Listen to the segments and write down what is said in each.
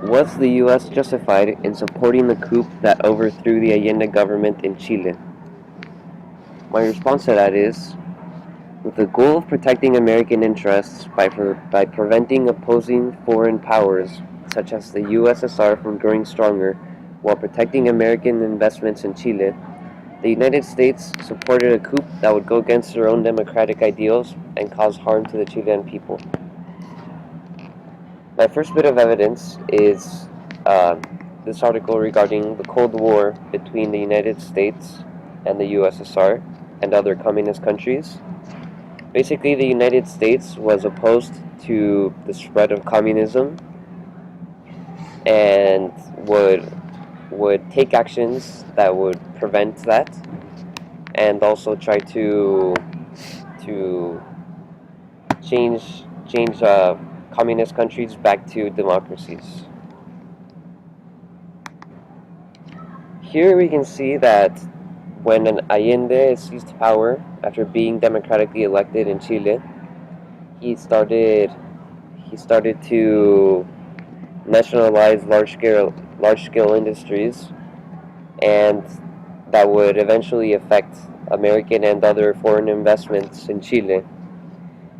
Was the U.S. justified in supporting the coup that overthrew the Allende government in Chile? My response to that is, with the goal of protecting American interests by preventing opposing foreign powers, such as the USSR, from growing stronger, while protecting American investments in Chile, the United States supported a coup that would go against their own democratic ideals and cause harm to the Chilean people. My first bit of evidence is uh, this article regarding the Cold War between the United States and the USSR and other communist countries. Basically, the United States was opposed to the spread of communism and would take actions that would prevent that, and also try to change communist countries back to democracies. Here we can see that when an Allende seized power after being democratically elected in Chile, he started he started to nationalize large scale industries, and that would eventually affect American and other foreign investments in Chile.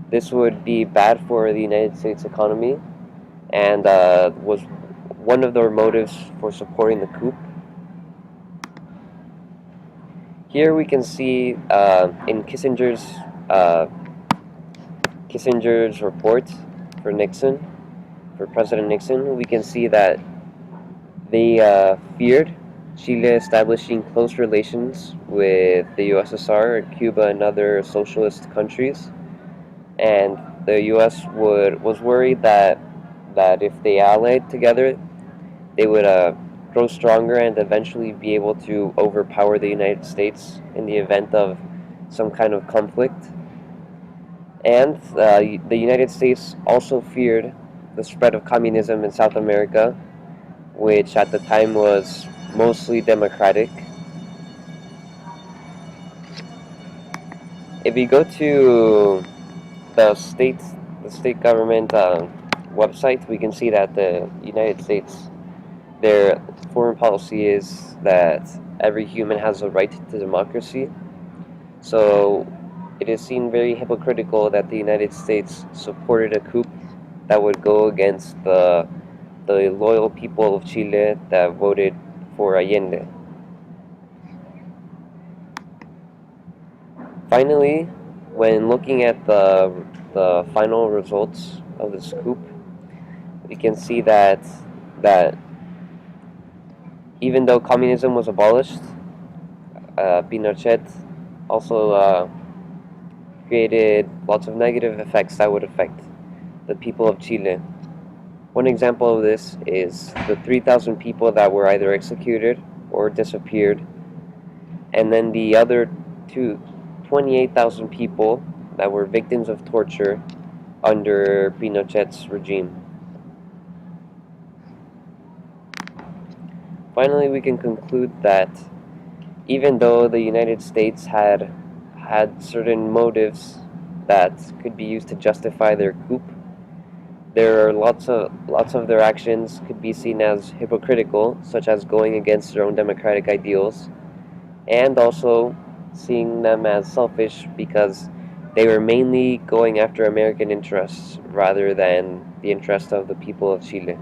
This would be bad for the United States economy, and was one of their motives for supporting the coup. Here we can see in uh, Kissinger's report for Nixon, for President Nixon, we can see that they feared Chile establishing close relations with the USSR, Cuba, and other socialist countries, and the U.S. was worried that if they allied together, they would grow stronger and eventually be able to overpower the United States in the event of some kind of conflict. And the United States also feared the spread of communism in South America, which at the time was mostly democratic. If you go to the state the state government website, we can see that the United States, their foreign policy is that every human has a right to democracy. So it is seen very hypocritical that the United States supported a coup that would go against the loyal people of Chile that voted for Allende. Finally, when looking at the final results of this coup, we can see that even though communism was abolished, Pinochet also created lots of negative effects that would affect the people of Chile. One example of this is the 3,000 people that were either executed or disappeared, and then the other 28,000 people that were victims of torture under Pinochet's regime. Finally, we can conclude that even though the United States had certain motives that could be used to justify their coup, there are lots of their actions could be seen as hypocritical, such as going against their own democratic ideals, and also seeing them as selfish because they were mainly going after American interests rather than the interest of the people of Chile.